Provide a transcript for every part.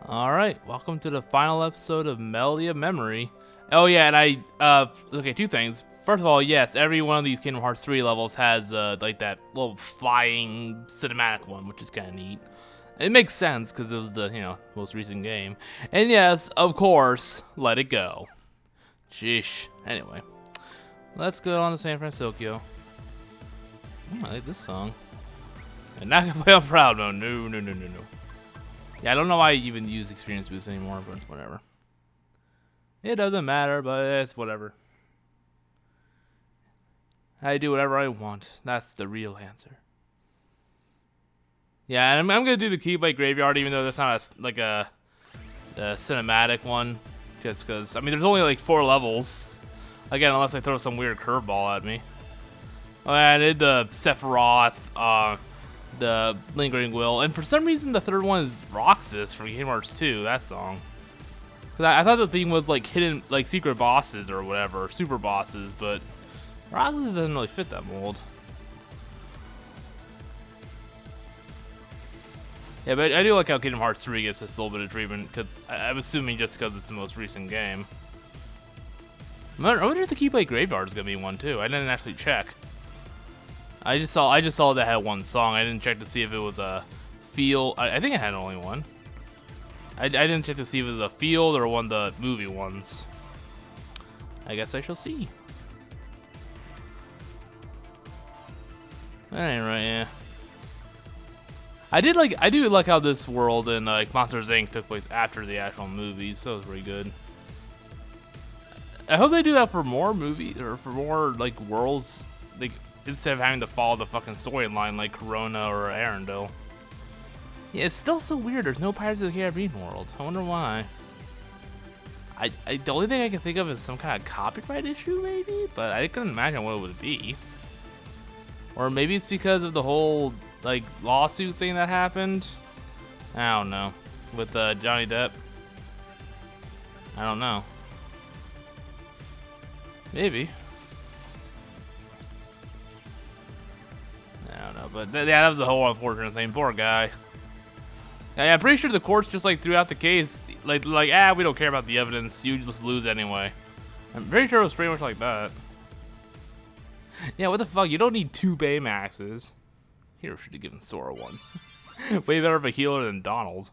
Alright, welcome to the final episode of Melody of Memory. Oh yeah, and okay, two things. First of all, yes, every one of these Kingdom Hearts 3 levels has, like that little flying cinematic one, which is kind of neat. It makes sense, because it was the, most recent game. And yes, of course, Let It Go. Sheesh. Anyway, let's go on to San Francisco. I like this song. And not gonna play on Proud Mode. No. Yeah, I don't know why I even use experience boost anymore, but whatever. It doesn't matter, but it's whatever. I do whatever I want. That's the real answer. Yeah, and I'm gonna do the Keyblade Graveyard, even though that's not a cinematic one, because I mean there's only like 4 levels. Again, unless I throw some weird curveball at me. Oh, yeah, I did the Sephiroth, the Lingering Will, and for some reason the third one is Roxas from Kingdom Hearts 2, that song. Cause I thought the theme was like hidden, like secret bosses or whatever, super bosses, but Roxas doesn't really fit that mold. Yeah, but I do like how Kingdom Hearts 3 gets this little bit of treatment, because I'm assuming just because it's the most recent game. I wonder if the Keyblade Graveyard is gonna be one too. I didn't actually check. I just saw that had one song. I didn't check to see if it was a field. I think it had only one. I didn't check to see if it was a field or one of the movie ones. I guess I shall see. Anyway, yeah. I do like how this world in like Monsters Inc. took place after the actual movies, so it was pretty good. I hope they do that for more movies or for more like worlds, like instead of having to follow the fucking storyline like Corona or Arendelle. Yeah, it's still so weird. There's no Pirates of the Caribbean world. I wonder why. The only thing I can think of is some kind of copyright issue, maybe, but I couldn't imagine what it would be. Or maybe it's because of the whole like lawsuit thing that happened. I don't know. With Johnny Depp. I don't know. Maybe. I don't know, but yeah, that was a whole unfortunate thing. Poor guy. Yeah, I'm pretty sure the courts just like threw out the case, like we don't care about the evidence. You just lose anyway. I'm pretty sure it was pretty much like that. Yeah, what the fuck? You don't need 2 Baymaxes. Hero should have given Sora one. Way better of a healer than Donald.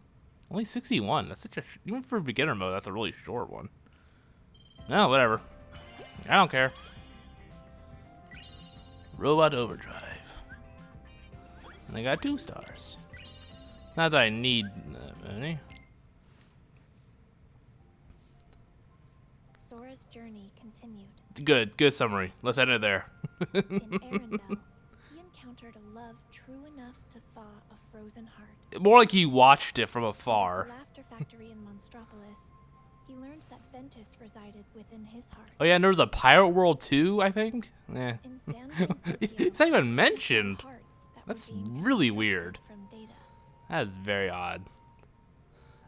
Only 61. That's such a even for beginner mode. That's a really short one. No, whatever. I don't care. Robot Overdrive. And I got 2 stars. Not that I need that many. Sora's journey continued. Good summary. Let's end it there. In Arendelle, he encountered a love true enough to thaw a frozen heart. More like he watched it from afar. At the Laughter Factory in Monstropolis, he learned that Ventus resided within his heart. Oh yeah, and there was a Pirate World 2, I think. Yeah. In San Francisco, It's not even mentioned. hearts that That's were being really constructed weird. From data. That is very odd.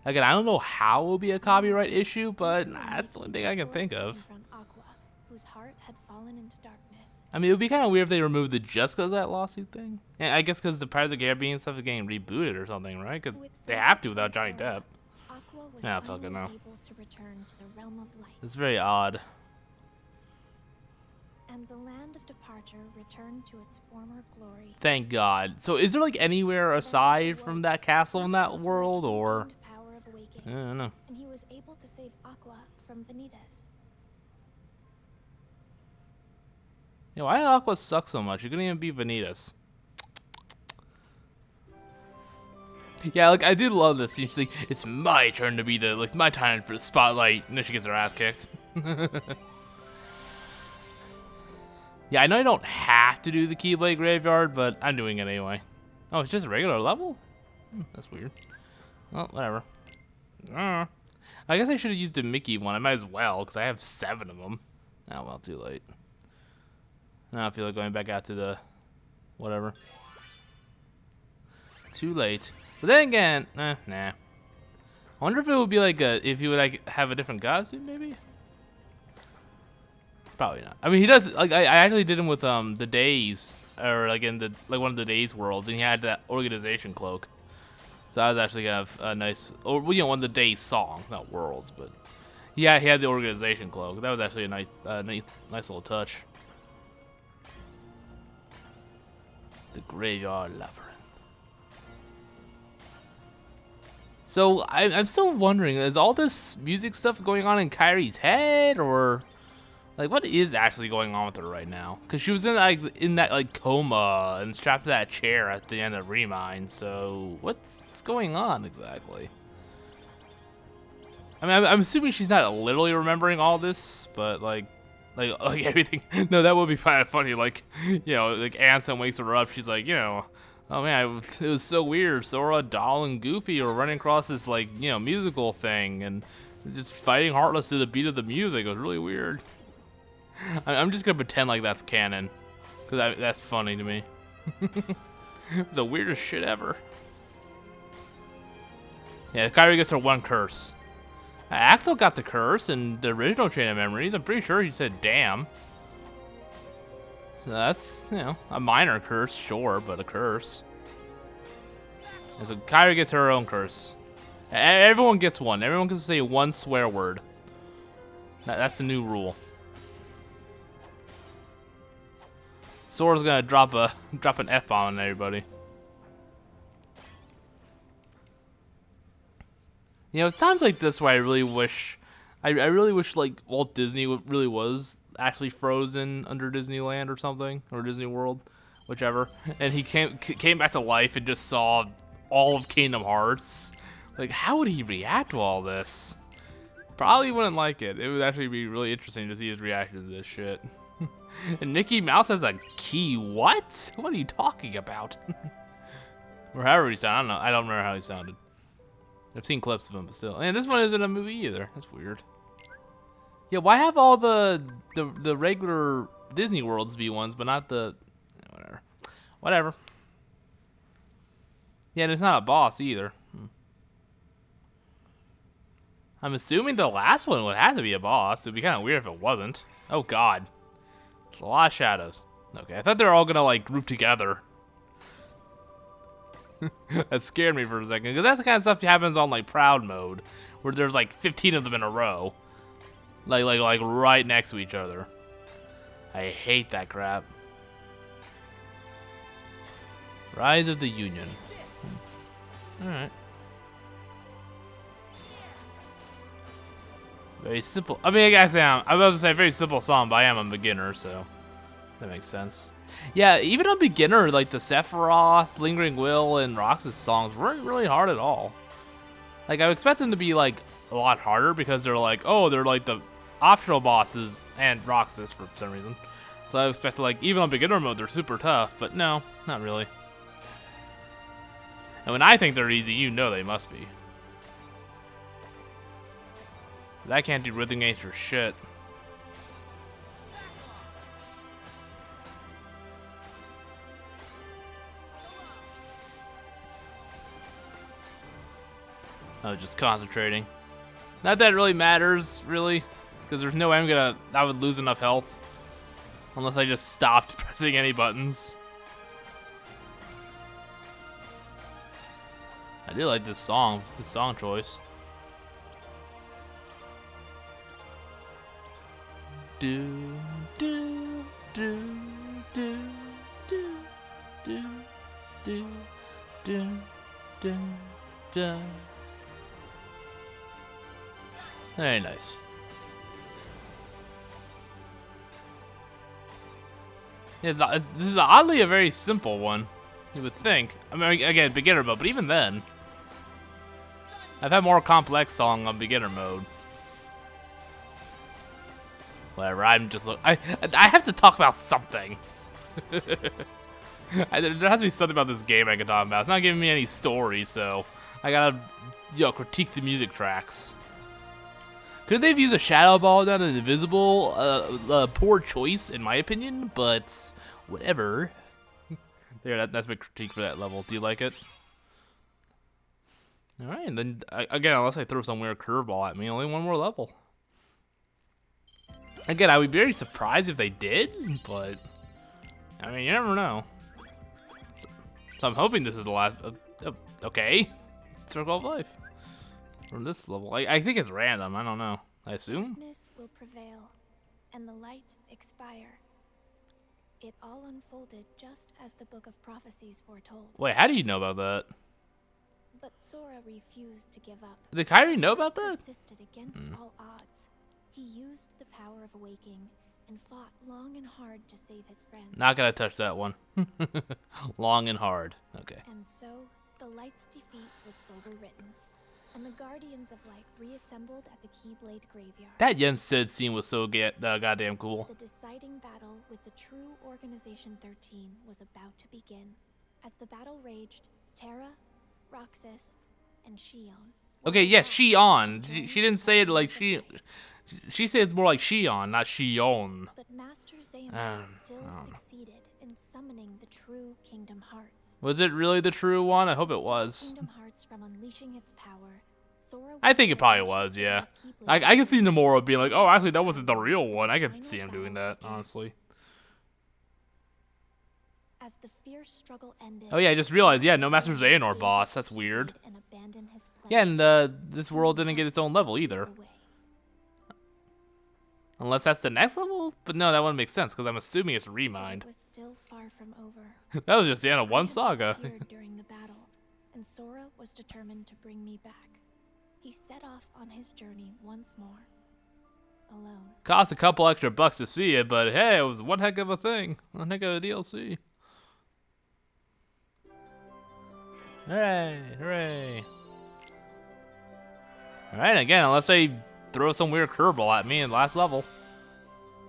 Again, I don't know how it will be a copyright issue, but that's the only thing I can think of. Aqua, whose heart had fallen into darkness. I mean, it would be kind of weird if they removed it just because of that lawsuit thing. Yeah, I guess because the Pirates of the Caribbean stuff is getting rebooted or something, right? Because they have to without Johnny Depp. Aqua was Yeah, fucking no. able to return to the realm of light. It's very odd. And the land of departure returned to its former glory. Thank God. So is there like anywhere aside from that castle in that world, or? Power of awakening, I don't know. and he was able to save Aqua from Vanitas. Yeah, why did Aqua suck so much? You couldn't even beat Vanitas. Yeah, like I did love this scene. She's like, "It's my turn to be my time for the spotlight," and then she gets her ass kicked. Yeah, I know I don't have to do the Keyblade Graveyard, but I'm doing it anyway. Oh, it's just a regular level? That's weird. Well, whatever. I guess I should have used the Mickey one. I might as well, because I have 7 of them. Oh, well, too late. Now I feel like going back out to the whatever. Too late. But then again, nah. I wonder if it would be like if you would like have a different costume, maybe? Probably not. I mean, he does. Like, I actually did him with the Days, or like in the one of the Days worlds, and he had that organization cloak. So that was actually kind of a nice, or you know, one of the day's song, not worlds, but yeah, he had the organization cloak. That was actually a nice little touch. The graveyard labyrinth. So I'm still wondering, is all this music stuff going on in Kyrie's head, or like what is actually going on with her right now? Because she was in that coma and strapped to that chair at the end of Remind. So what's going on exactly? I mean, I'm assuming she's not literally remembering all this, but like everything. No, that would be kind of funny. Like, you know, like Ansem wakes her up. She's like, you know, oh man, it was so weird. Sora, Doll, and Goofy were running across this like, you know, musical thing and just fighting heartless to the beat of the music. It was really weird. I'm just gonna pretend like that's canon, cause that's funny to me. It's the weirdest shit ever. Yeah, Kyrie gets her one curse. Axel got the curse in the original Chain of Memories. I'm pretty sure he said damn. So that's, you know, a minor curse, sure, but a curse. And so Kyrie gets her own curse. Everyone gets one. Everyone can say one swear word. That's the new rule. Sora's gonna drop an F-bomb on everybody. You know, it sounds like this where I really wish like Walt Disney really was actually frozen under Disneyland or something, or Disney World, whichever, and he came back to life and just saw all of Kingdom Hearts. Like, how would he react to all this? Probably wouldn't like it. It would actually be really interesting to see his reaction to this shit. And Mickey Mouse has a key. What? What are you talking about? Or however he sounded. I don't remember how he sounded. I've seen clips of him, but still. And this one isn't a movie either. That's weird. Yeah, why have all the regular Disney Worlds be ones, but not the whatever. Yeah, and it's not a boss either. I'm assuming the last one would have to be a boss. It'd be kind of weird if it wasn't. Oh god. It's a lot of shadows. Okay, I thought they were all gonna like group together. That scared me for a second, because that's the kind of stuff that happens on like Proud Mode, where there's like 15 of them in a row, like right next to each other. I hate that crap. Rise of the Union. All right. Very simple. I mean, I was about to say very simple song, but I am a beginner, so that makes sense. Yeah, even on beginner, like the Sephiroth, Lingering Will, and Roxas songs weren't really hard at all. Like, I would expect them to be like a lot harder because they're like, oh, they're like the optional bosses and Roxas for some reason. So I expect like even on beginner mode they're super tough, but no, not really. And when I think they're easy, you know they must be. I can't do rhythm games for shit. I was just concentrating. Not that it really matters, really, because there's no way I would lose enough health unless I just stopped pressing any buttons. I do like this song choice. Do do do do do do do do do do. Very nice. Yeah, this is oddly a very simple one, you would think. I mean, again, beginner mode, but even then, I've had more complex song on beginner mode. Whatever, I'm just I have to talk about something. There has to be something about this game I can talk about. It's not giving me any story, so I gotta, critique the music tracks. Could they've used a shadow ball down an invisible? Poor choice, in my opinion, but whatever. There, that's my critique for that level. Do you like it? All right, and then again, unless I throw some weird curveball at me, only one more level. Again, I would be very surprised if they did, but I mean, you never know. So I'm hoping this is the last. Okay. Circle of Life. From this level. I think it's random. I don't know. I assume? Darkness will prevail, and the light expire. It all unfolded just as the Book of Prophecies foretold. Wait, how do you know about that? But Sora refused to give up. Did Kyrie know about that? Persisted against all odds. He used the power of awakening and fought long and hard to save his friends. Not gonna touch that one. Long and hard. Okay. And so, the Light's defeat was overwritten, and the Guardians of Light reassembled at the Keyblade Graveyard. That Yen Sid scene was so goddamn cool. The deciding battle with the true Organization 13 was about to begin. As the battle raged, Terra, Roxas, and Xion. Okay, yes, Xion. She didn't say it like she said it more like Xion, not Xion. But Master Xehanort still succeeded in summoning the true Kingdom Hearts. Was it really the true one? I hope it was. Kingdom Hearts from unleashing its power. Sora I think it probably was, yeah. I can see Nomura being like, oh, actually, that wasn't the real one. I could see him doing that, honestly. As the fierce struggle ended, Oh yeah, I just realized, yeah, no Master Xehanort boss. That's weird. Yeah, and this world didn't get its own level either. Unless that's the next level? But no, that wouldn't make sense, because I'm assuming it's Remind. It was still far from over. That was just the end of one saga. During the battle, and Sora was determined to bring me back. He set off on his journey once more. Alone. Cost a couple extra bucks to see it, but hey, it was one heck of a thing. One heck of a DLC. Hooray, hooray. Alright, again, unless they throw some weird curveball at me in the last level.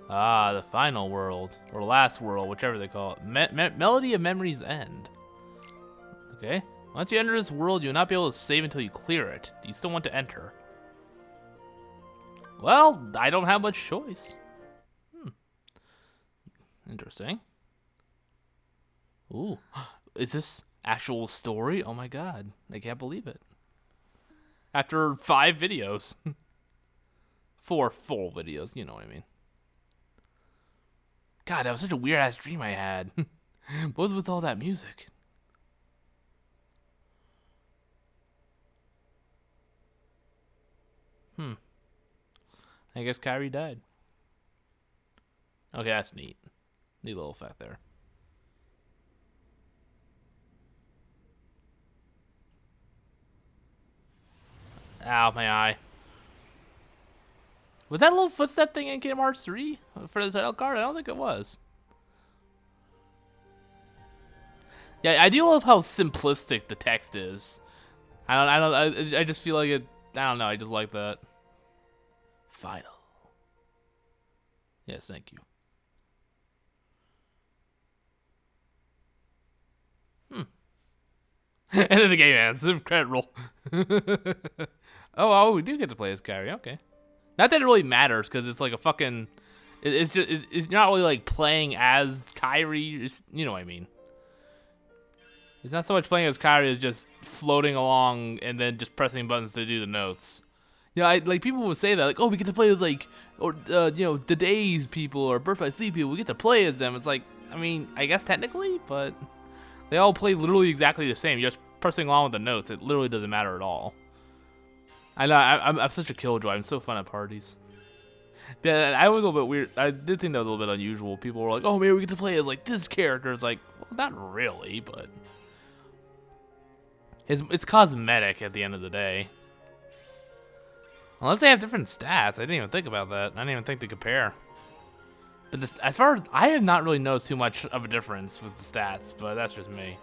Ah, the final world. Or last world, whichever they call it. Melody of Memory's End. Okay. Once you enter this world, you'll not be able to save until you clear it. Do you still want to enter? Well, I don't have much choice. Interesting. Ooh. Is this actual story? Oh my god. I can't believe it. After 5 videos. 4 full videos, you know what I mean. God, that was such a weird ass dream I had. What was with all that music? I guess Kyrie died. Okay, that's neat. Neat little effect there. Ow, my eye. Was that little footstep thing in Kingdom Hearts 3 for the title card? I don't think it was. Yeah, I do love how simplistic the text is. I just feel like it. I don't know. I just like that. Final. Yes, thank you. And then the game ends. Incredible. Oh, we do get to play as Kyrie. Okay. Not that it really matters, because it's like a fucking. It's just. It's not really like playing as Kyrie. It's, you know what I mean. It's not so much playing as Kyrie as just floating along and then just pressing buttons to do the notes. You know, like people would say that, like, oh, we get to play as like, or you know, the Days people or Birth by Sleep people. We get to play as them. It's like, I mean, I guess technically, but they all play literally exactly the same. You're just pressing along with the notes. It literally doesn't matter at all. I know, I'm such a killjoy. I'm so fun at parties. Yeah, I was a little bit weird. I did think that was a little bit unusual. People were like, oh, maybe we get to play as like this character. It's like, well, not really, but it's cosmetic at the end of the day. Unless they have different stats. I didn't even think about that. I didn't even think to compare. But this, as far as I have not really noticed too much of a difference with the stats, but that's just me.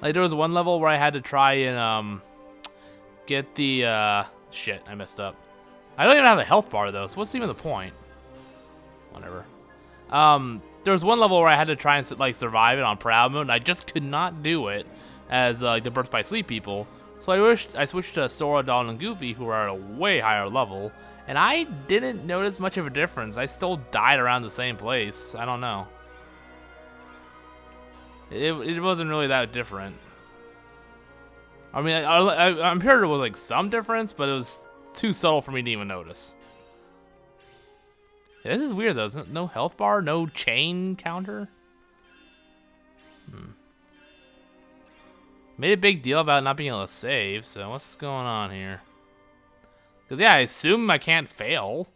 Like there was one level where I had to try and get the shit, I messed up. I don't even have a health bar though, so what's even the point? Whatever. There was one level where I had to try and like survive it on Proud Mode, and I just could not do it as like the Birth by Sleep people. So I switched to Sora, Donald, and Goofy, who are at a way higher level, and I didn't notice much of a difference. I still died around the same place. I don't know. It wasn't really that different. I mean, I'm sure there was like some difference, but it was too subtle for me to even notice. Yeah, this is weird though. No health bar, no chain counter. Made a big deal about not being able to save, so what's going on here? Because, yeah, I assume I can't fail.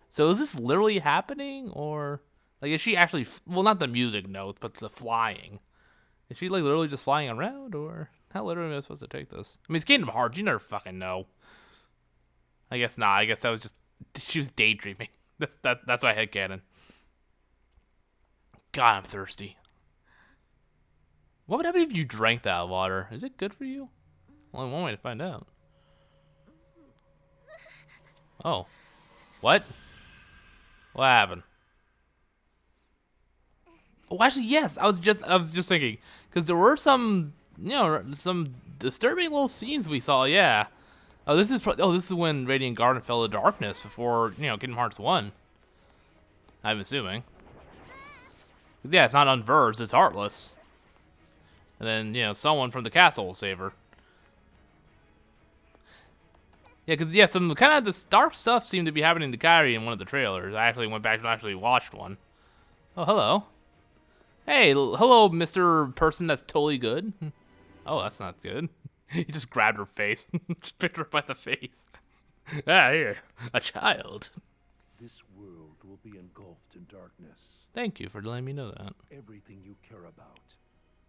So is this literally happening, or... Like, is she actually... Well, not the music notes, but the flying. Is she, like, literally just flying around, or... How literally am I supposed to take this? I mean, it's Kingdom Hearts, you never fucking know. I guess not. I guess that was just... She was daydreaming. That's my headcanon. God, I'm thirsty. What would happen if you drank that water? Is it good for you? Only one way to find out. Oh. What? What happened? Oh, actually, yes. I was just thinking, because there were some, some disturbing little scenes we saw. Yeah. Oh, this is when Radiant Garden fell to darkness before, Kingdom Hearts 1. I'm assuming. Yeah, it's not unversed, it's heartless. And then, someone from the castle will save her. Yeah, because, some kind of this dark stuff seemed to be happening to Kairi in one of the trailers. I actually went back and actually watched one. Oh, hello. Hey, hello, Mr. Person that's totally good. Oh, that's not good. He just grabbed her face. Just picked her up by the face. Ah, here. A child. This world will be engulfed in darkness. Thank you for letting me know that. Everything you care about,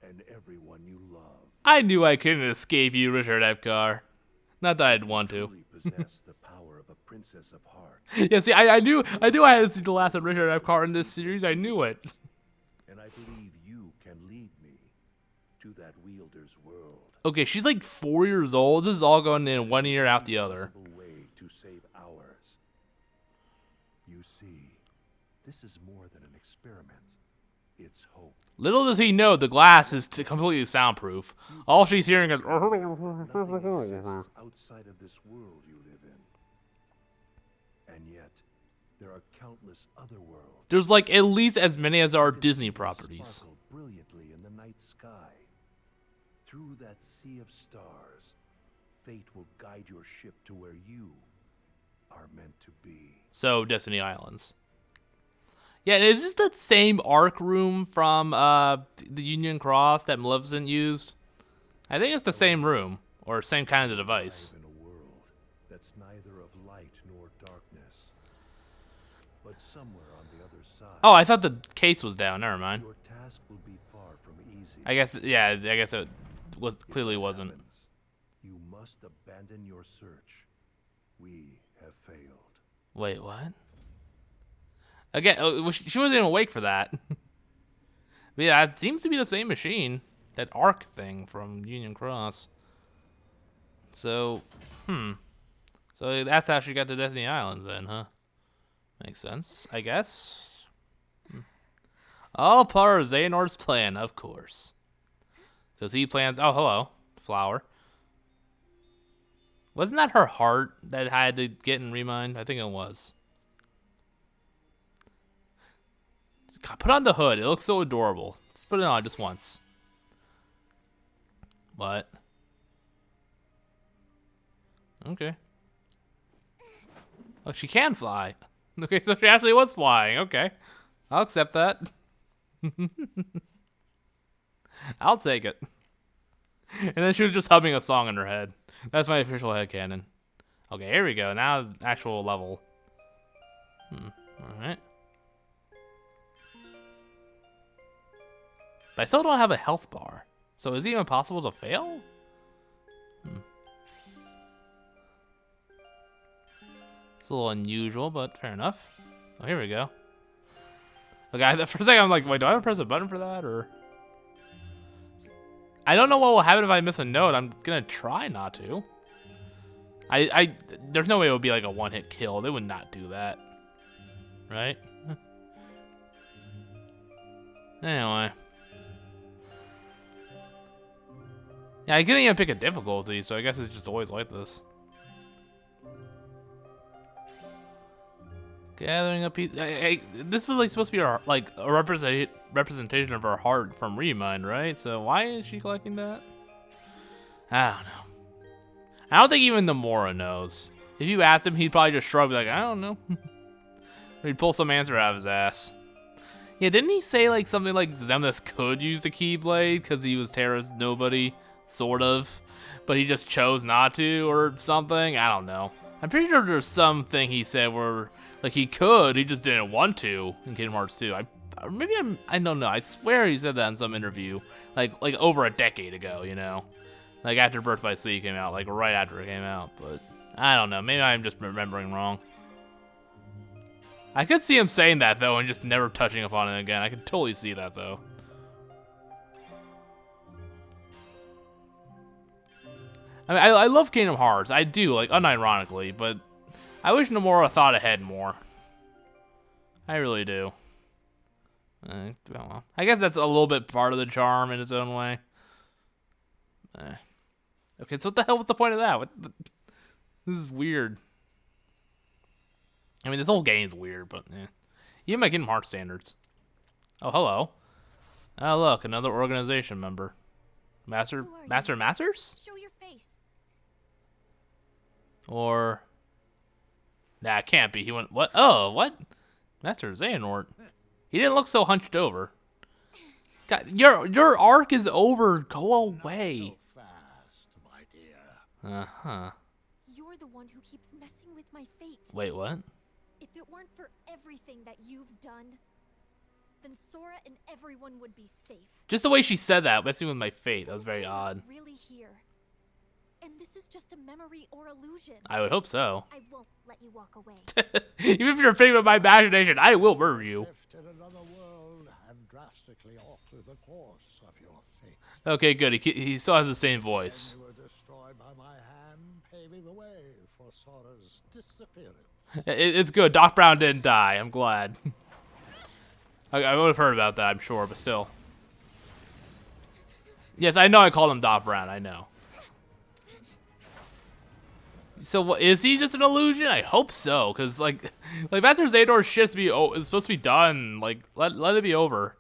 and everyone you love. I knew I couldn't escape you, Richard Epcar. Not that I'd want to. Truly possess the power of a princess of heart. Yeah, see, I knew I had to see the last of Richard Epcar in this series. I knew it. And I believe you can lead me to that wielder's world. Okay, she's like 4 years old. This is all going in one ear out the other. Way to save ours. You see, this is more than an experiment. It's hope. Little does he know the glass is completely soundproof. All she's hearing is... Nothing outside of this world you live in. And yet, there are countless other worlds. There's like at least as many as our Disney properties. Sparkle brilliantly in the night sky. Through that sea of stars, fate will guide your ship to where you are meant to be. So, Destiny Islands. Yeah, is this the same arc room from the Union Cross that Maleficent used? I think it's the same room, or same kind of device. In a world that's neither of light nor darkness, but somewhere on the other side. Oh, I thought the case was down. Never mind. Your task will be far from easy. I guess it clearly wasn't. You must abandon your search. We have failed. Wait, what? Again, she wasn't even awake for that. But yeah, it seems to be the same machine. That arc thing from Union Cross. So, So that's how she got to Destiny Islands then, huh? Makes sense, I guess. All part of Xehanort's plan, of course. Because he plans... Oh, hello. Flower. Wasn't that her heart that I had to get in Remind? I think it was. God, put on the hood. It looks so adorable. Let's put it on just once. What? Okay. Oh, she can fly. Okay, so she actually was flying. Okay. I'll accept that. I'll take it. And then she was just humming a song in her head. That's my official headcanon. Okay, here we go. Now actual level. Alright. But I still don't have a health bar. So is it even possible to fail? It's a little unusual, but fair enough. Oh, here we go. Okay, for a second I'm like, wait, do I have to press a button for that, or? I don't know what will happen if I miss a note. I'm gonna try not to. There's no way it would be like a one-hit kill. They would not do that. Right? Anyway. Yeah, I couldn't even pick a difficulty, so I guess it's just always like this. Gathering up pieces. This was like supposed to be a representation of her heart from Remind, right? So why is she collecting that? I don't know. I don't think even Nomura knows. If you asked him, he'd probably just shrug, be like, I don't know. Or he'd pull some answer out of his ass. Yeah, didn't he say like something like Xemnas could use the Keyblade because he was Terra's nobody, sort of, but he just chose not to or something? I don't know. I'm pretty sure there's something he said where like he could, he just didn't want to in Kingdom Hearts 2. I don't know. I swear he said that in some interview, like over a decade ago, you know, like after Birth by Sleep came out, like right after it came out. But I don't know. Maybe I'm just remembering wrong. I could see him saying that, though, and just never touching upon it again. I could totally see that, though. I mean, I love Kingdom Hearts. I do, like, unironically, but I wish Nomura thought ahead more. I really do. Well, I guess that's a little bit part of the charm in its own way. Okay, so what the hell was the point of that? This is weird. I mean, this whole game's weird, but yeah. Even by Kingdom Hearts standards. Oh, hello. Oh, look, another organization member. Master Masters? Show your face. Or... Nah, it can't be. He went, what? Oh, what? Master Xehanort. He didn't look so hunched over. God, your arc is over. Go away. So fast, my dear. Uh-huh. You're the one who keeps messing with my fate. Wait, what? If it weren't for everything that you've done, then Sora and everyone would be safe. Just the way she said that, messing with my fate. That was very odd. Really here. And this is just a memory or illusion. I would hope so. I won't let you walk away. Even if you're a figment of my imagination, I will murder you. Drift in another world and drastically alter the course of your fate. Okay, good. He still has the same voice. You were destroyed by my hand, paving the way for Sora's disappearance. It's good. Doc Brown didn't die. I'm glad. I would have heard about that, I'm sure, but still. Yes, I know I called him Doc Brown. I know. So what, is he just an illusion? I hope so, because like Master Xehanort's shit is supposed to be done. Like let it be over.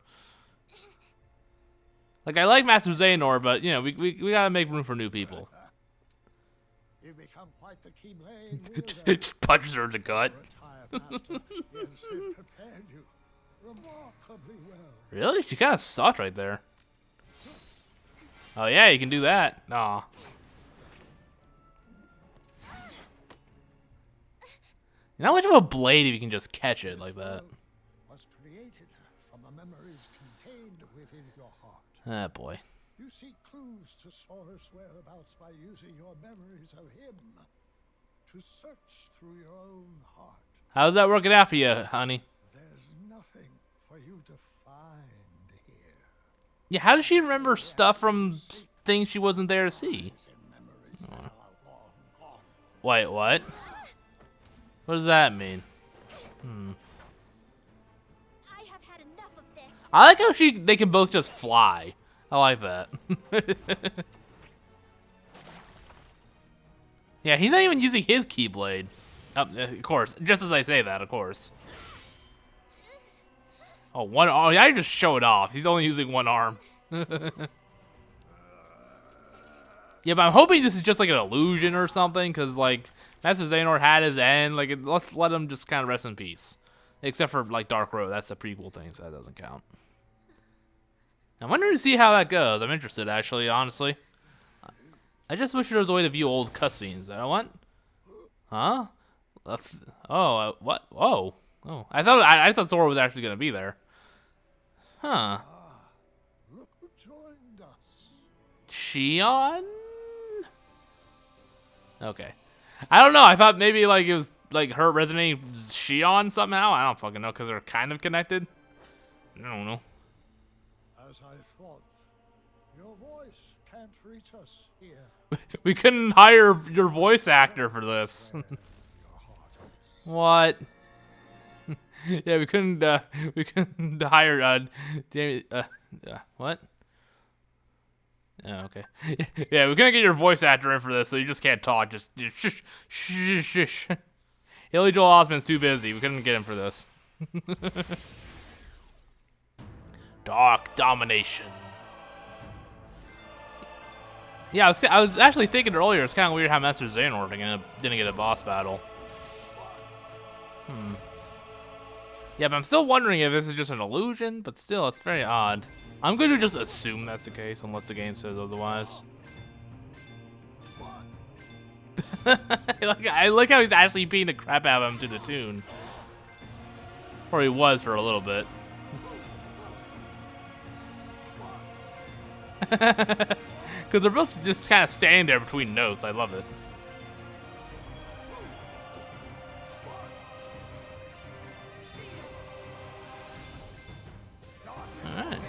Like I like Master Xehanort, but you know we gotta make room for new people. You've become quite the Keyblade. Just punches her in the gut. Yes, it prepared you remarkably well. Really? She kind of sucked right there. Oh yeah, you can do that. Aw. Not much of a blade if you can just catch it like that. Was created from the memories contained within your heart. Ah, boy. You seek clues to Sora's whereabouts by using your memories of him to search through your own heart. How's that working out for you, honey? There's nothing for you to find here. Yeah, how does she remember stuff from things she wasn't there to see? Memories that are long gone. Wait, what? What does that mean? I have had enough of this. I like how they can both just fly. I like that. Yeah, he's not even using his Keyblade. Of course, just as I say that, of course. Oh, one arm. I just showed off. He's only using one arm. Yeah, but I'm hoping this is just like an illusion or something, because like Master Xehanort had his end. Like, let's let him just kind of rest in peace. Except for like Dark Road, that's a prequel thing, so that doesn't count. I'm wondering to see how that goes. I'm interested, actually, honestly. I just wish there was a way to view old cutscenes. What? Huh? What? Whoa. Oh, I thought Thor was actually gonna be there. Huh? Look who joined us. Shion? Okay. I don't know. I thought maybe like it was like her resonating Shion somehow. I don't fucking know because they're kind of connected. I don't know. As I thought, your voice can't reach us here. We couldn't hire your voice actor for this. Your heart is. What? Yeah, we couldn't hire Jamie. What? Oh, okay. Yeah, we couldn't get your voice actor in for this, so you just can't talk. Just shh. Haley Joel Osment's too busy. We couldn't get him for this. Dark Domination. Yeah, I was actually thinking earlier. It's kind of weird how Master Xehanort didn't get a boss battle. Yeah, but I'm still wondering if this is just an illusion, but still, it's very odd. I'm going to just assume that's the case, unless the game says otherwise. I like how he's actually beating the crap out of him to the tune. Or he was for a little bit. Because they're both just kind of standing there between notes. I love it. Alright.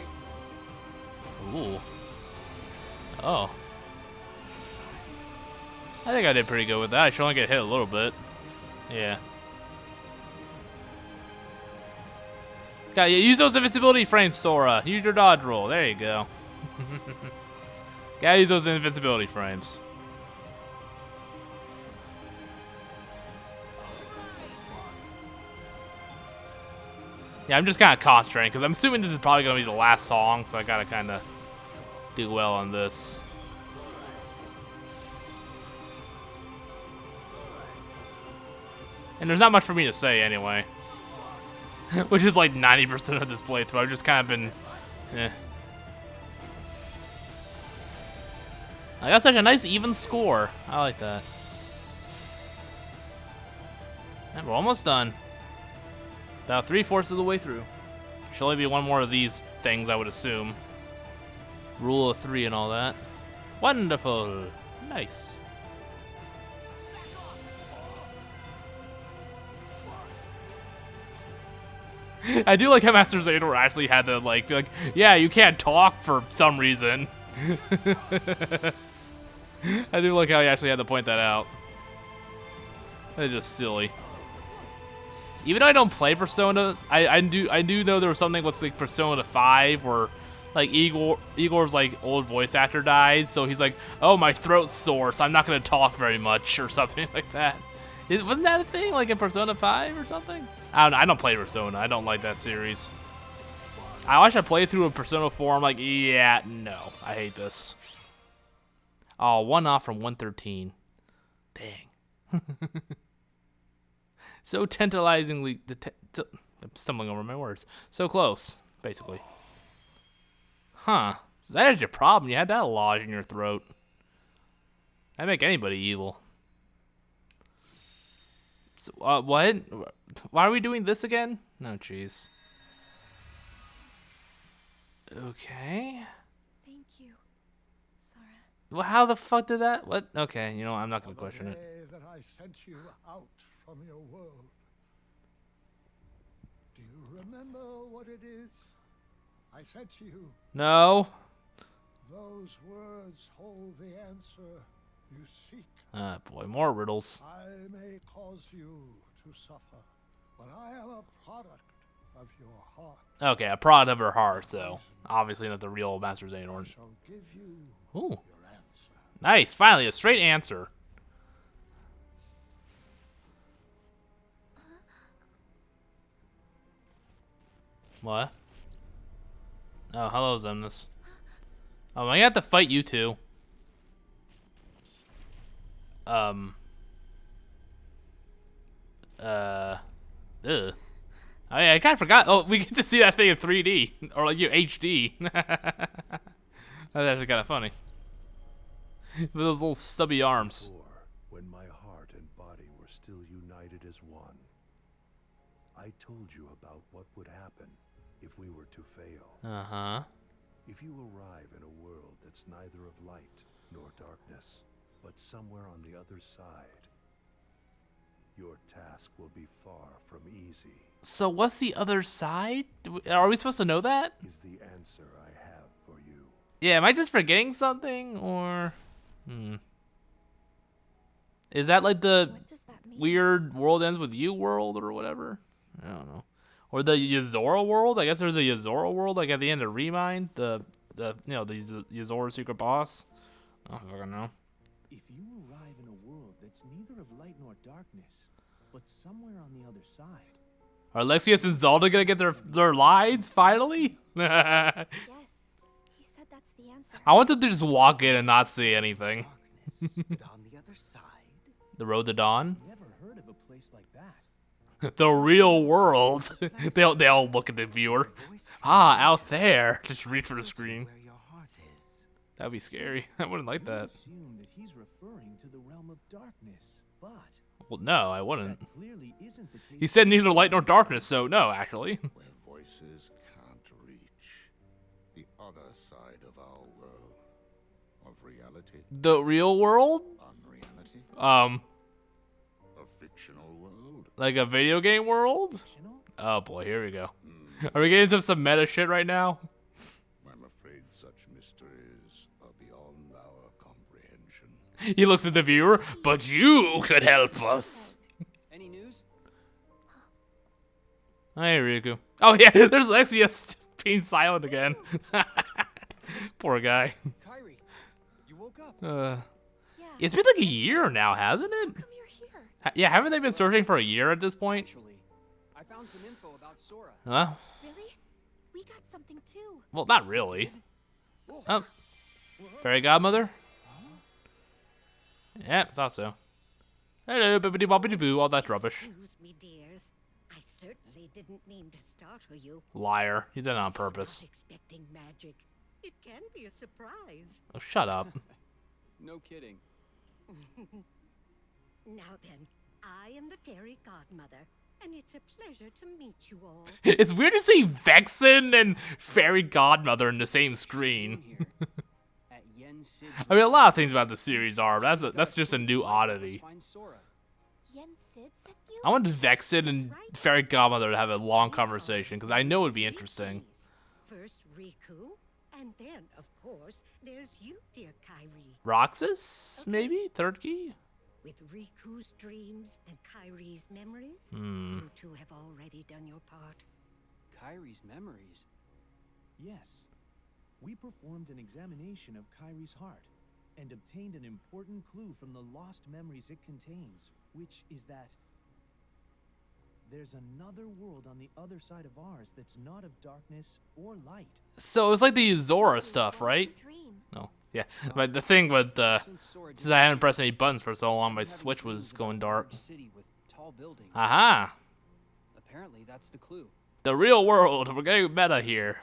Ooh. Oh. I think I did pretty good with that. I should only get hit a little bit. Yeah. Got you. Use those invincibility frames, Sora. Use your dodge roll. There you go. Gotta use those invincibility frames. Yeah, I'm just kind of concentrating because I'm assuming this is probably gonna be the last song, so I gotta kind of do well on this. And there's not much for me to say anyway. Which is like 90% of this playthrough. I've just kind of been, I got such a nice even score. I like that. And we're almost done. About 3/4 of the way through. Should only be one more of these things, I would assume. Rule of 3 and all that. Wonderful. Nice. I do like how Master Zador actually had to like be like, yeah, you can't talk for some reason. I do like how he actually had to point that out. That's just silly. Even though I don't play Persona, I do know there was something with like Persona 5 where like Igor's like old voice actor died, so he's like, oh, my throat's sore, so I'm not gonna talk very much or something like that. Wasn't that a thing like in Persona 5 or something? I don't know. I don't play Persona. I don't like that series. I watched a playthrough of Persona 4. I'm like, yeah, no, I hate this. Oh, 1 off from 113. Dang. So tantalizingly, I'm stumbling over my words. So close, basically. Huh. So that is your problem. You had that lodge in your throat. That'd make anybody evil. So, what? Why are we doing this again? No, jeez. Okay. Thank you, Sora. Well, how the fuck did that? What? Okay, you know what? I'm not gonna question it. That I sent you out from your world. Do you remember what it is I said to you? No. Those words hold the answer you seek. Ah, boy, more riddles. I may cause you to suffer, but I am a product of your heart. Okay, a product of her heart, so obviously not the real Master Xehanort. I shall give you Ooh. your answer. Nice, finally, a straight answer. What? Oh, hello, Zemnis. Oh, I have to fight you two. Ugh. I kind of forgot. Oh, we get to see that thing in 3D. Or like HD. That's actually kind of funny. With those little stubby arms. Before, when my heart and body were still united as one, I told you about what would happen if we were to fail. Uh-huh. If you arrive in a world that's neither of light nor darkness, but somewhere on the other side, your task will be far from easy. So what's the other side? Are we supposed to know that? Is the answer I have for you. Yeah, am I just forgetting something, or... Is that like the What does that mean? weird world ends with you world or whatever? I don't know. Or the Yozora world? I guess there's a Yozora world, like at the end of Remind, the Yozora secret boss. I don't fucking know. If you arrive in a world that's neither of light nor darkness, but somewhere on the other side. Are Lexius and Zelda gonna get their lives finally? Yes, he said that's the answer. I want them to just walk in and not see anything. Darkness, but on the other side? The Road to Dawn? Never heard of a place like that. The real world. they all look at the viewer. Ah, out there. Just reach for the screen. Where your heart is. That'd be scary. I wouldn't like We that. assume that he's referring to the realm of darkness, but Well, no, I wouldn't. that clearly isn't the case. He said neither light nor darkness, so no, actually. Where voices can't reach. The other side of our world. Of reality. The real world? Unreality. A fictional world. Like a video game world? Fictional? Oh boy, here we go. Are we getting into some meta shit right now? I'm afraid such mysteries are beyond our comprehension. He looks at the viewer, but you could help us. Any news? Hey, Riku. Oh yeah, there's Lexius just being silent again. Poor guy. Kyrie, you woke up. Yeah. It's been like a year now, hasn't How it? come you're here? Yeah, haven't they been searching for a year at this point? Actually, I found some info about Sora. Huh? Really? We got something too. Well, not really. Oh. Fairy godmother? Yeah, thought so. Hello, bibbidi bobbidi boo, all that rubbish. Excuse me, dears. I certainly didn't mean to startle you. Liar. You did it on Not purpose. expecting magic. It can be a surprise. Oh, shut up. No kidding. Now then, I am the fairy godmother, and it's a pleasure to meet you all. It's weird to see Vexen and Fairy Godmother in the same screen. Here at Yen Sid's I mean, a lot of things about the series are, but that's just a new oddity. Find Sora. Yen Sid sent you? I want Vexen and Fairy Godmother to have a long conversation, because I know it would be interesting. First Riku, and then, of course, there's you, dear Kyrie. Roxas, maybe? Third key? With Riku's dreams and Kyrie's memories, Hmm. you two have already done your part. Kyrie's memories. Yes. We performed an examination of Kyrie's heart and obtained an important clue from the lost memories it contains, which is that there's another world on the other side of ours that's not of darkness or light. So it was like the Zora stuff, right? Dream. No. Yeah. But the thing with, Since Sora since I haven't pressed any buttons for so long, my Switch was going dark. City with tall buildings. Aha! Apparently, that's the clue. The real world. We're getting meta here.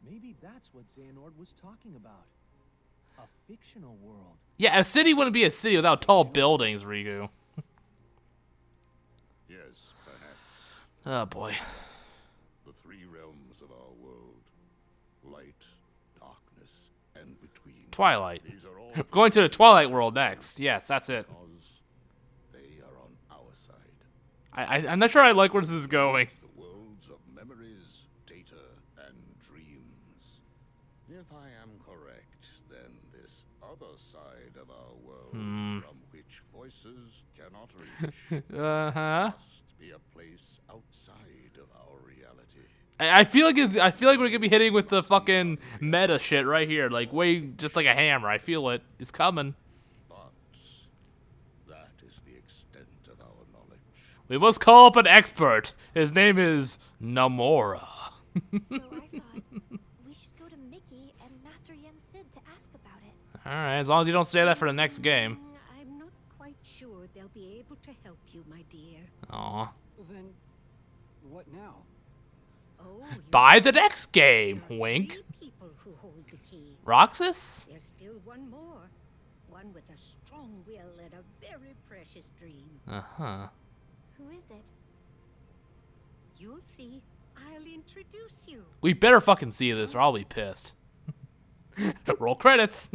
Maybe that's what Xehanort was talking about. A fictional world. Yeah, a city wouldn't be a city without tall buildings, Riku. Yes, perhaps. Oh boy. The three realms of our world. Light, darkness, and between. Twilight. These are all We're going to the Twilight world next. Yes, that's it. because they are on our side. I'm not sure I like where this is going. The worlds of memories, data, and dreams. If I am correct, then this other side of our world, from which voices cannot reach, Uh-huh. must be a place outside of our reality. I feel like we're gonna be hitting with the fucking meta shit right here, like way just like a hammer. I feel it. It's coming. But that is the extent of our knowledge. We must call up an expert. His name is Namora. So I thought we should go to Mickey and Master Yen Sid to ask about it. All right, as long as you don't say that for the next game. I'm not quite sure they'll be able to help you, my dear. Aw. Then, what now? Oh, Buy the next game. there are Wink. 3 people who hold the key. Roxas? There's still one more. One with a strong will and a very precious dream. Uh-huh. Who is it? You'll see. I'll introduce you. We better fucking see this or I'll be pissed. Roll credits.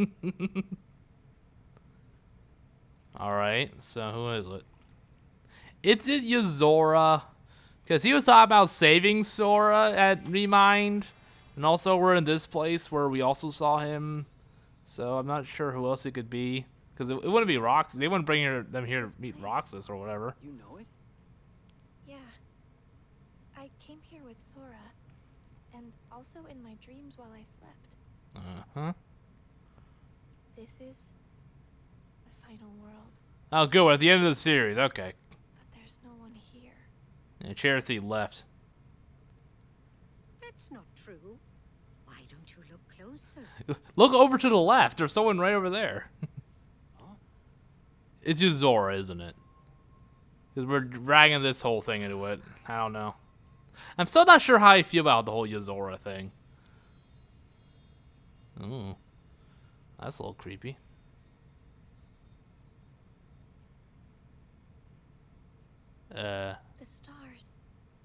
Alright, so who is it? It's Yuzora. Because he was talking about saving Sora at Remind. And also we're in this place where we also saw him. So I'm not sure who else it could be. Because it wouldn't be Roxas. They wouldn't bring them here to meet Roxas or whatever. You know it? Yeah. I came here with Sora. And also in my dreams while I slept. Uh-huh. This is the final world. Oh, good. We're at the end of the series. Okay. But there's no one here. Yeah, Charity left. That's not true. Why don't you look closer? Look over to the left. There's someone right over there. Huh? It's Yuzora, isn't it? Because we're dragging this whole thing into it. I don't know. I'm still not sure how I feel about the whole Yozora thing. Ooh. That's a little creepy. The stars.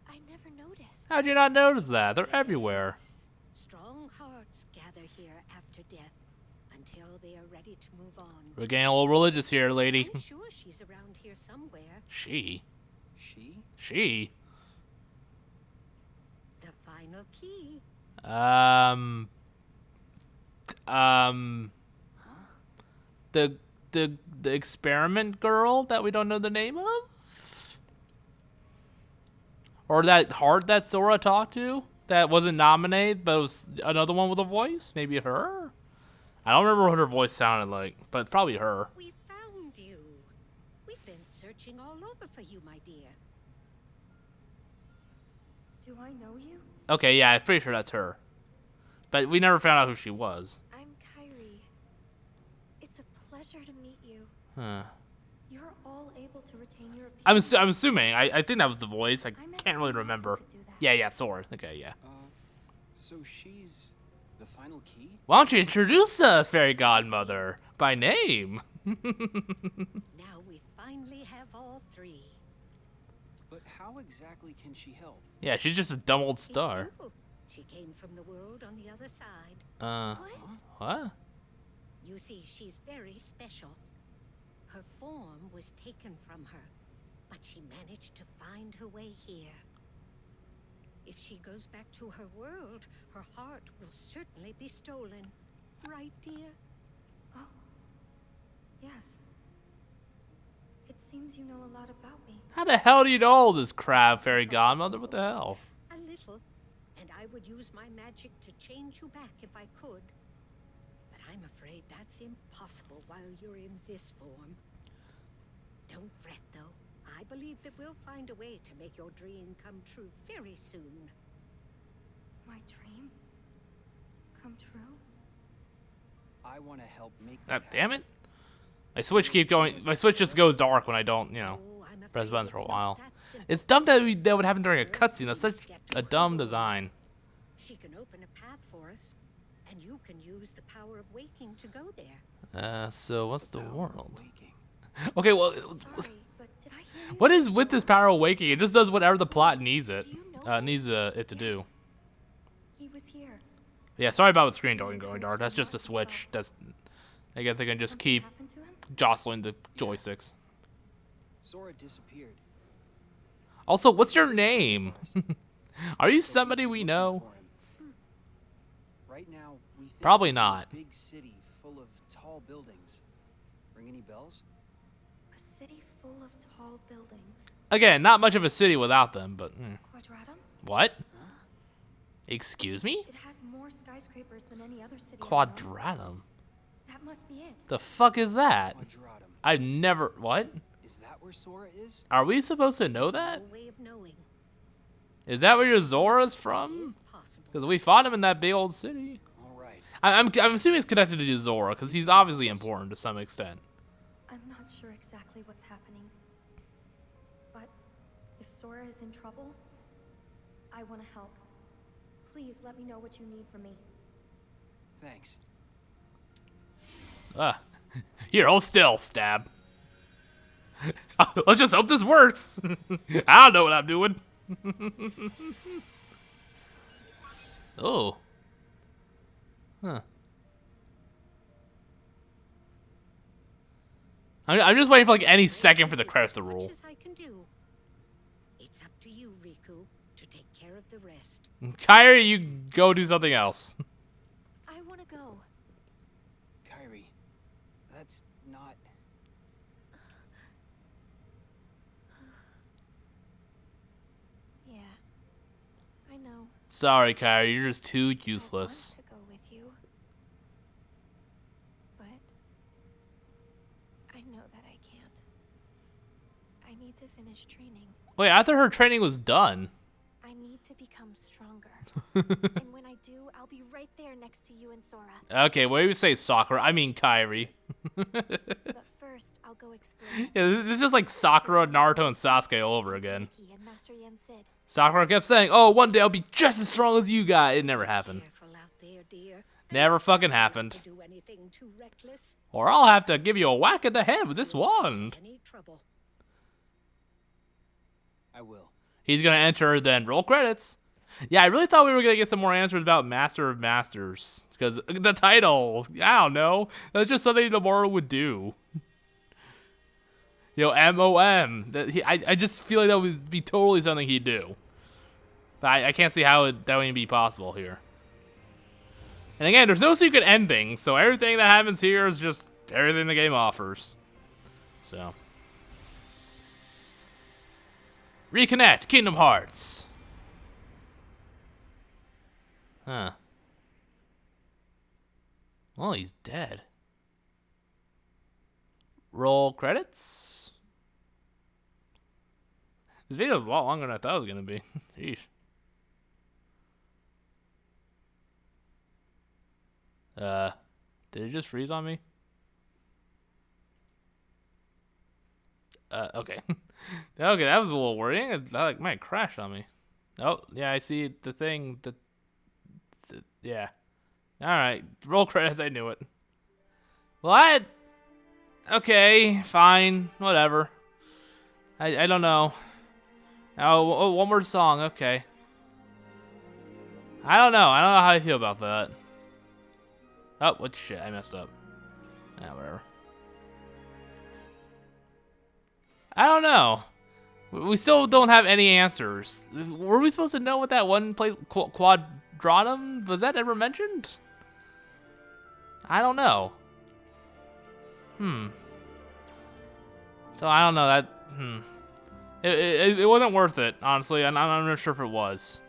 I never noticed. How'd you not notice that? They're everywhere. Strong hearts gather here after death until they are ready to move on. We're getting a little religious here, lady. I'm sure she's around here somewhere. She? She? She? The final key. The experiment girl that we don't know the name of? Or that heart that Sora talked to that wasn't nominated, but was another one with a voice? Maybe her? I don't remember what her voice sounded like, but it's probably her. We found you. We've been searching all over for you, my dear. Do I know you? Okay, yeah, I'm pretty sure that's her. But we never found out who she was. I'm Kyrie. It's a pleasure to meet you. Huh. You're all able to retain your I'm appearance. assuming. I think that was the voice. I met can't really someone else who remember. could do that. Yeah, Sora. Okay, yeah. So she's the final key? Why don't you introduce us, Fairy Godmother, by name? Now we finally have all three. But how exactly can she help? Yeah, she's just a dumb old It's star. simple. She came from the world on the other side. What? You see, she's very special. Her form was taken from her, but she managed to find her way here. If she goes back to her world, her heart will certainly be stolen. Right, dear? Oh. Yes. It seems you know a lot about me. How the hell do you know all this crap, Fairy Godmother? What the hell? A little. And I would use my magic to change you back if I could. But I'm afraid that's impossible while you're in this form. Don't fret, though. I believe that we'll find a way to make your dream come true very soon. My dream? Come true? I want to help make that Damn it! My Switch keep going. My Switch just goes dark when I don't, Oh, I'm press afraid buttons for a it's not while. that simple. It's dumb that would happen during a cutscene. That's such a dumb design. She can open a path for us, and you can use the power of waking to go there. So what's the world? waking. Okay, well, Sorry, but did I hear you? what is with this power of waking? It just does whatever the plot needs it. Do you know him? Needs it to do. He was here. Yeah, sorry about the screen going dark. That's just a Switch. That's, I guess I can just Something keep happened to him? jostling the joysticks. Sora disappeared. Also, what's your name? Are you somebody we know? For him. Right now, we think Probably he's in not. a big city full of tall buildings. Ring any bells? A city full of tall buildings. Again, not much of a city without them, but Quadratum? what? Excuse me? It has more skyscrapers than any other city. I know. Quadratum. That must be it. The fuck is that? Quadratum. I've never. What? Is that where Sora is? Are we supposed to know There's that? no way of knowing. Is that where your Zora's It from? is possible. Because we fought him in that big old city. All right. I'm assuming it's connected to Zora because he's obviously important to some extent. I'm not sure exactly what's happening. But if Sora is in trouble, I want to help. Please let me know what you need from me. Thanks. Here, hold still, stab. Let's just hope this works. I don't know what I'm doing. Oh. Huh. I'm just waiting for like any second for the credits to roll. Much as I can do. It's up to you, Riku, to take care of the rest. Kyrie, you go do something else. I want to go. Kyrie, that's not... Yeah, I know. Sorry, Kyrie, you're just too useless. I want to go with you, but I know that I can't. I need to finish training. Wait, I thought her training was done. I need to become stronger. And when I do, I'll be right there next to you and Sora. Okay, what do you say, Sakura? I mean Kyrie. But first, First, I'll go explore. Yeah, this is just like Sakura, Naruto, and Sasuke all over again. Vicky and Master Yen Sid. Sakura kept saying, "Oh, one day I'll be just as strong as you guys." It never happened. Careful out there, dear. Never fucking happened. To do anything too reckless. Or I'll have to give you a whack in the head with this wand. Any trouble. I will. He's gonna enter, then roll credits. Yeah, I really thought we were gonna get some more answers about Master of Masters. Because the title, I don't know. That's just something Nomura would do. You know, MOM. I just feel like that would be totally something he'd do. But I can't see how that would even be possible here. And again, there's no secret ending, so everything that happens here is just everything the game offers. So. Reconnect, Kingdom Hearts. Huh. Well, he's dead. Roll credits. This video's a lot longer than I thought it was gonna be. Jeez. Did it just freeze on me? Okay. Okay, that was a little worrying. It like might crash on me. Oh, yeah, I see the thing. Yeah. All right, roll credits. I knew it. What? Okay, fine, whatever. I don't know. Oh, one more song. Okay. I don't know. I don't know how I feel about that. Oh, what shit? I messed up. Yeah, whatever. I don't know. We still don't have any answers. Were we supposed to know what that one place, quadratum, was that ever mentioned? I don't know. So I don't know that. It wasn't worth it, honestly. I'm not sure if it was.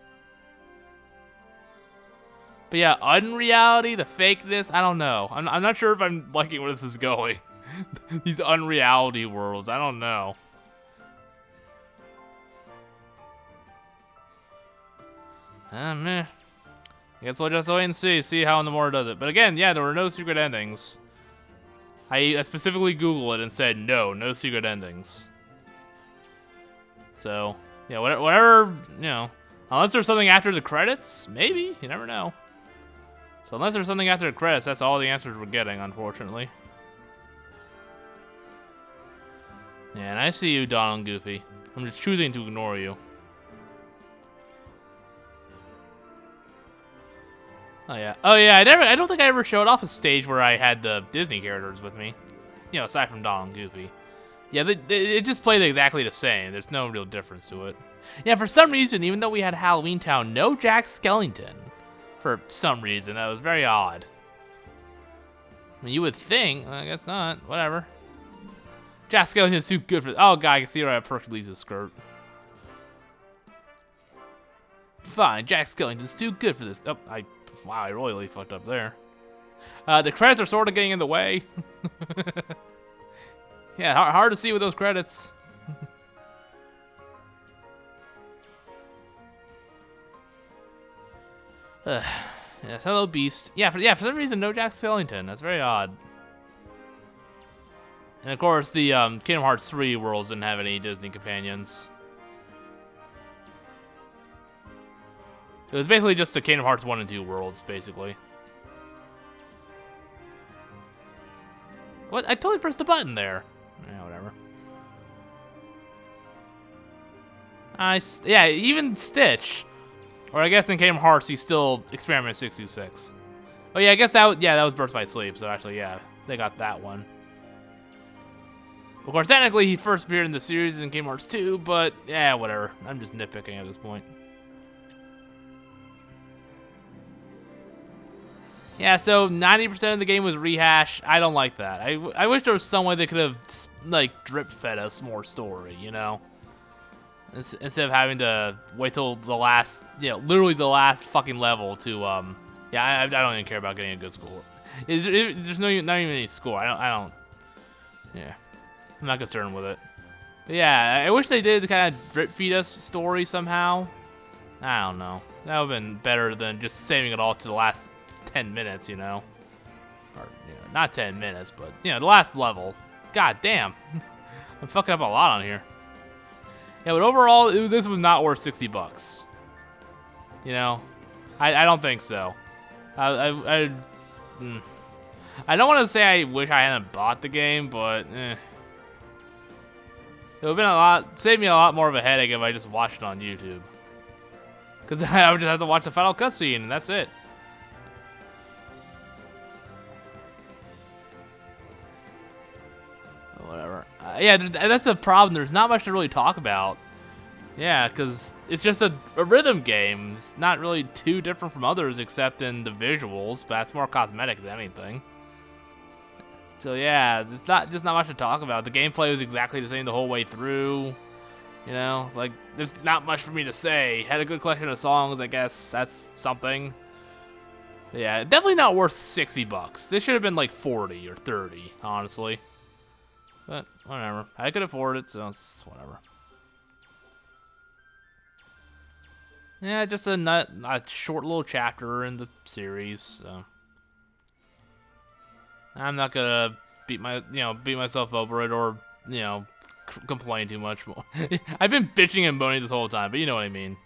But yeah, Unreality, the fakeness, I don't know. I'm not sure if I'm liking where this is going. These Unreality worlds, I don't know. Meh. I guess we'll just wait and see how Nomura does it. But again, yeah, there were no secret endings. I specifically Googled it and said no secret endings. So, yeah, whatever, you know. Unless there's something after the credits, maybe, you never know. So unless there's something after the credits, that's all the answers we're getting, unfortunately. Yeah, and I see you, Donald and Goofy. I'm just choosing to ignore you. Oh yeah. I don't think I ever showed off a stage where I had the Disney characters with me. You know, aside from Donald and Goofy. Yeah, it just played exactly the same. There's no real difference to it. Yeah, for some reason, even though we had Halloween Town, no Jack Skellington. For some reason, that was very odd. I mean, you would think, I guess not. Whatever. Jack Skellington's too good for. Oh god, I can see right at Hercules' skirt. Fine, Jack Skellington's too good for this. Oh, wow, I really fucked up there. The credits are sort of getting in the way. Yeah, hard to see with those credits. Yes, hello, Beast. Yeah, for some reason, no Jack Skellington. That's very odd. And of course, the Kingdom Hearts 3 worlds didn't have any Disney companions. It was basically just the Kingdom Hearts 1 and 2 worlds, basically. What? I totally pressed the button there. Yeah, whatever. Yeah, even Stitch. Or I guess in Kingdom Hearts, you still experiment 626. Oh yeah, I guess that was Birth by Sleep. So actually, yeah, they got that one. Of course, technically, he first appeared in the series in Kingdom Hearts 2, but yeah, whatever. I'm just nitpicking at this point. Yeah, so 90% of the game was rehash. I don't like that. I wish there was some way they could have like drip fed us more story, you know, instead of having to wait till the last, you know, literally the last fucking level to yeah. I don't even care about getting a good score. There's not even any score. I don't. Yeah, I'm not concerned with it. But yeah, I wish they did kind of drip feed us story somehow. I don't know. That would have been better than just saving it all to the last 10 minutes, you know, or you know, not 10 minutes, but you know, the last level. God damn. I'm fucking up a lot on here. Yeah, but overall, this was not worth $60. You know, I don't think so. I don't want to say I wish I hadn't bought the game, but it would have been saved me a lot more of a headache if I just watched it on YouTube. Because I would just have to watch the final cutscene, and that's it. Whatever. Yeah, that's the problem. There's not much to really talk about. Yeah, because it's just a rhythm game. It's not really too different from others except in the visuals, but it's more cosmetic than anything. So yeah, it's just not much to talk about. The gameplay was exactly the same the whole way through. You know, like, there's not much for me to say. Had a good collection of songs, I guess that's something. But yeah, definitely not worth $60. This should have been like 40 or 30, honestly. But whatever. I could afford it, so it's whatever. Yeah, just a short little chapter in the series. So I'm not gonna beat myself over it or complain too much more. I've been bitching and moaning this whole time, but you know what I mean.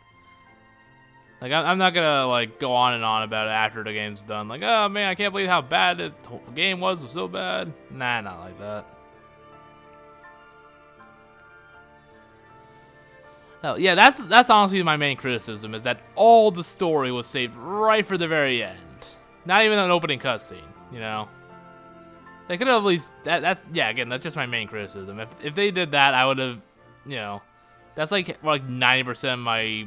Like I'm not gonna like go on and on about it after the game's done. Like, oh man, I can't believe how bad the whole game was so bad. Nah, not like that. Oh, yeah, that's honestly my main criticism, is that all the story was saved right for the very end. Not even an opening cutscene, you know? They could have at least, yeah, again, that's just my main criticism. If they did that, I would have, that's like 90% of my,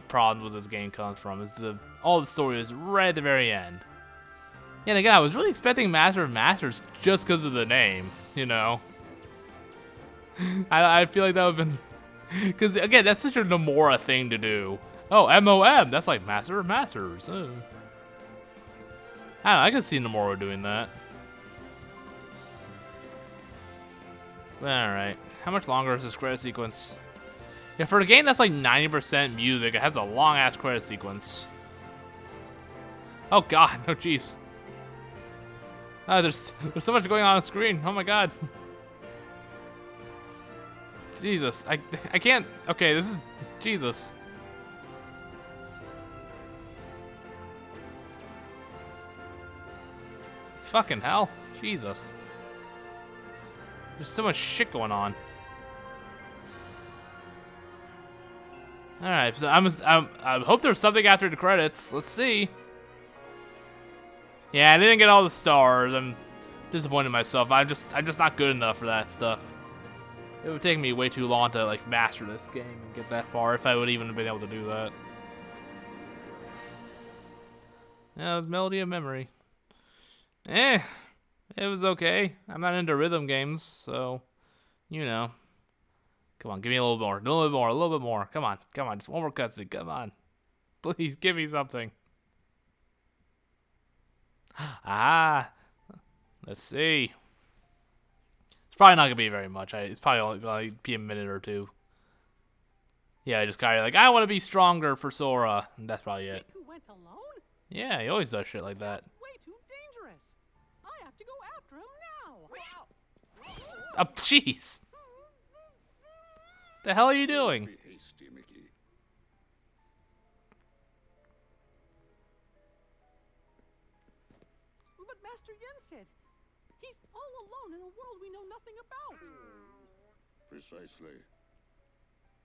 problems with this game comes from, is all the story is right at the very end. Yeah, and again, I was really expecting Master of Masters just because of the name, you know? I feel like that would have been... Because, again, that's such a Nomura thing to do. Oh, MOM, that's like Master of Masters. I don't know, I can see Nomura doing that. Alright, how much longer is this credit sequence? Yeah, for a game that's like 90% music, it has a long-ass credit sequence. Oh god, no jeez. Oh, there's so much going on screen, oh my god. Jesus, I can't. Okay, this is Jesus. Fucking hell, Jesus. There's so much shit going on. All right, so I hope there's something after the credits. Let's see. Yeah, I didn't get all the stars. I'm disappointed in myself. I'm just not good enough for that stuff. It would take me way too long to like master this game and get that far, if I would even have been able to do that. Yeah, it was Melody of Memory. It was okay. I'm not into rhythm games, so Come on, give me a little more, a little bit more, a little bit more. Come on, just one more cutscene. Come on, please give me something. Ah, let's see. It's probably not gonna be very much. It's probably only gonna be a minute or two. Yeah, just kind of like, I want to be stronger for Sora. And that's probably it. Who went alone? Yeah, he always does shit like that. That's way too dangerous. I have to go after him now. Oh, jeez. The hell are you doing? Be hasty, Mickey. But Master Yen said he's all alone in a world we know nothing about. Precisely.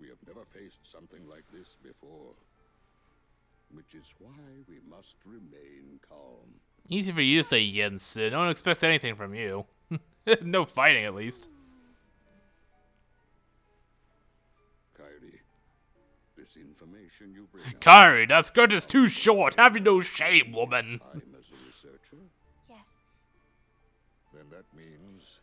We have never faced something like this before. Which is why we must remain calm. Easy for you to say, Jensen. No one expects anything from you. No fighting, at least. Kairi, this information you bring up, Kairi, that skirt is too short. Have you no shame, woman? I'm as a researcher, Yes. then that means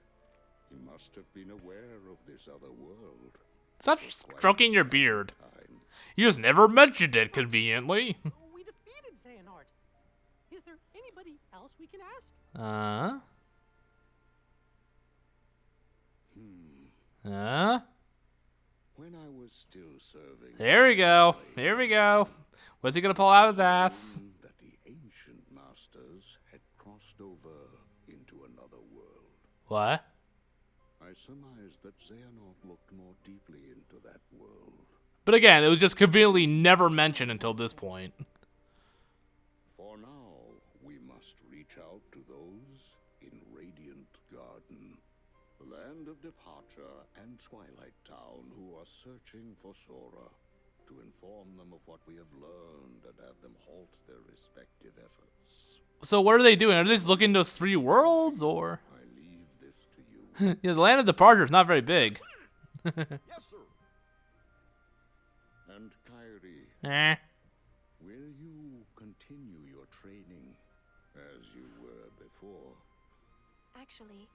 you must have been aware of this other world. Stop stroking your beard. Time. You just never mentioned it, conveniently. We defeated Xehanort. Is there anybody else we can ask? When I was still serving, There we go. Here we go. What's he gonna pull out of his ass? that the ancient masters had crossed over into another world. What? I surmise that Xehanort looked more deeply into that world. But again, it was just conveniently never mentioned until this point. For now, we must reach out to those in Radiant Garden, the land of departure and Twilight Town who are searching for Sora, to inform them of what we have learned and have them halt their respective efforts. So what are they doing? Are they just looking at those 3 worlds, or? I leave this to you. Yeah, the land of departure is not very big. Yes, sir. And Kairi, will you continue your training as you were before? Actually,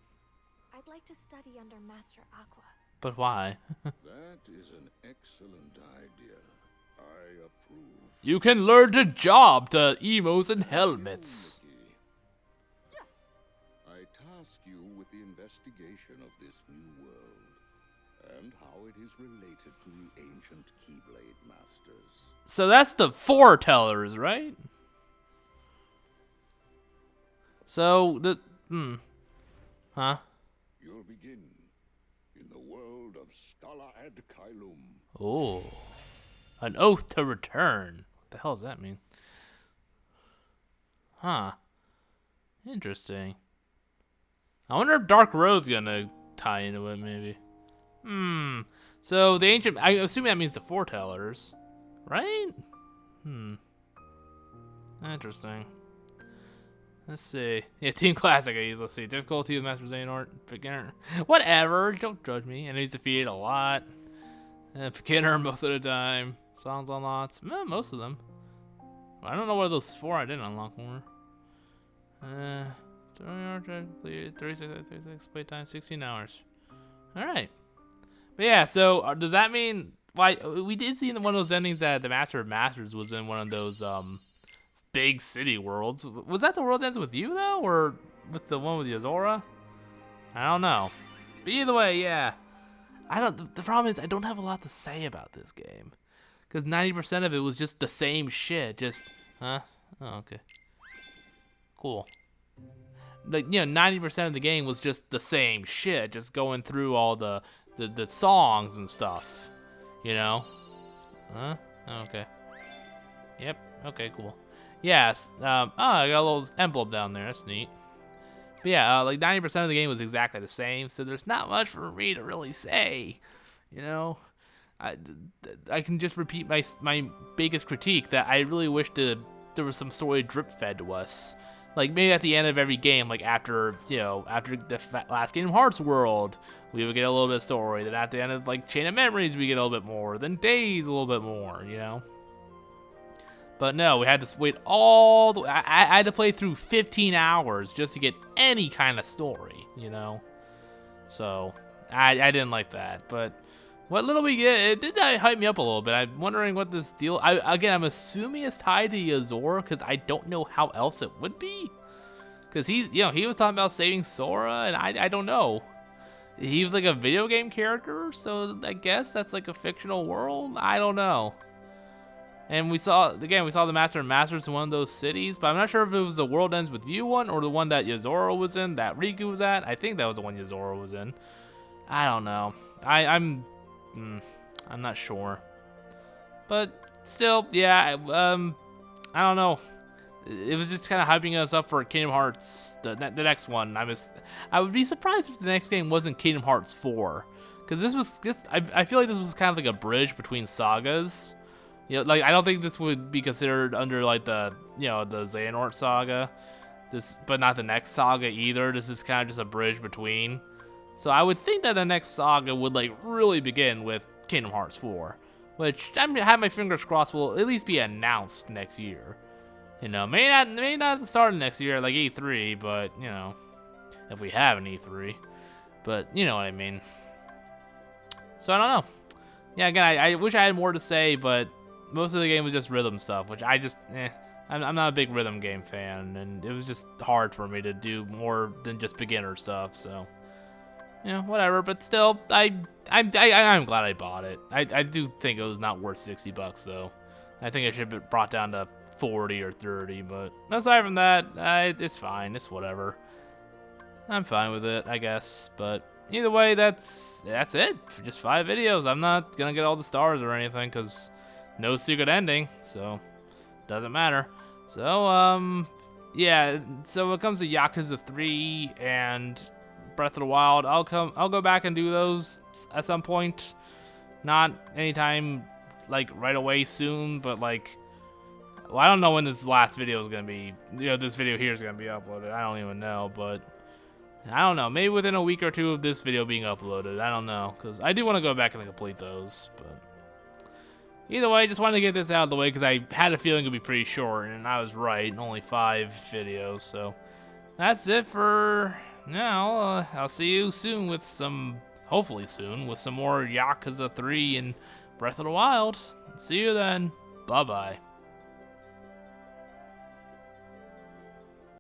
I'd like to study under Master Aqua. But why? That is an excellent idea. I approve. You can learn to job to emos and helmets. Mickey. Yes. I task you with the investigation of this new world and how it is related to the ancient Keyblade Masters. So that's the foretellers, right? So the huh? You'll begin in the world of Scala ad Kailum. Oh, an oath to return. What the hell does that mean? Huh? Interesting. I wonder if Dark Road's gonna tie into it, maybe. So the ancient, I assume that means the foretellers, right? Interesting. Let's see. Yeah, Team Classic I use. Let's see. Difficulty with Master Xehanort. Beginner. Whatever. Don't judge me. Enemies defeated a lot. Beginner most of the time. Songs unlocked. Most of them. I don't know what those 4 I didn't unlock more. 36, playtime 16 hours. Alright. But yeah, so does that mean, why we did see in one of those endings that the Master of Masters was in one of those big city worlds. Was that the world that ends with you though, or with the one with Yozora? I don't know. But either way, yeah. The problem is I don't have a lot to say about this game, because 90% of it was just the same shit. Just huh? Oh, okay. Cool. Like, 90% of the game was just the same shit, just going through all the songs and stuff. Huh? Oh, okay. Yep. Okay. Cool. Yes. I got a little envelope down there. That's neat. But yeah, like 90% of the game was exactly the same, so there's not much for me to really say. I can just repeat my biggest critique, that I really wish there was some story drip fed to us. Like maybe at the end of every game, like after the last Kingdom Hearts world, we would get a little bit of story. Then at the end of like Chain of Memories, we get a little bit more. Then Days, a little bit more. But no, we had to wait all the. I had to play through 15 hours just to get any kind of story. So I didn't like that. But what little we get, it did hype me up a little bit. I'm wondering what this deal. I'm assuming it's tied to Yozora, because I don't know how else it would be. Because he was talking about saving Sora, and I don't know. He was like a video game character, so I guess that's like a fictional world. I don't know. And we saw the Master of Masters in one of those cities, but I'm not sure if it was the World Ends With You one or the one that Yozora was in, that Riku was at. I think that was the one Yozora was in. I don't know. I'm not sure. But still, yeah, I don't know. It was just kind of hyping us up for Kingdom Hearts, the next one. I would be surprised if the next game wasn't Kingdom Hearts 4, because I feel like this was kind of like a bridge between sagas. Like I don't think this would be considered under like the the Xehanort saga, but not the next saga either. This is kind of just a bridge between. So I would think that the next saga would like really begin with Kingdom Hearts 4, which I have my fingers crossed will at least be announced next year. May not at the start of next year like E3, but if we have an E3, but you know what I mean. So I don't know. Yeah, again, I wish I had more to say, but most of the game was just rhythm stuff, which I just I'm not a big rhythm game fan, and it was just hard for me to do more than just beginner stuff. So whatever. But still, I'm glad I bought it. I do think it was not worth $60 though. I think it should be brought down to 40 or 30. But aside from that, it's fine. It's whatever. I'm fine with it, I guess. But either way, that's it for just 5 videos. I'm not gonna get all the stars or anything because no secret ending, so doesn't matter. So yeah. So when it comes to Yakuza 3 and Breath of the Wild, I'll go back and do those at some point. Not anytime like right away soon, but like, well, I don't know when this last video is gonna be. This video here is gonna be uploaded. I don't even know, but I don't know. Maybe within a week or 2 of this video being uploaded. I don't know, because I do want to go back and complete those. But either way, I just wanted to get this out of the way because I had a feeling it'd be pretty short, and I was right. Only 5 videos, so that's it for now. I'll see you soon with some, hopefully soon, with some more Yakuza 3 and Breath of the Wild. See you then. Bye-bye.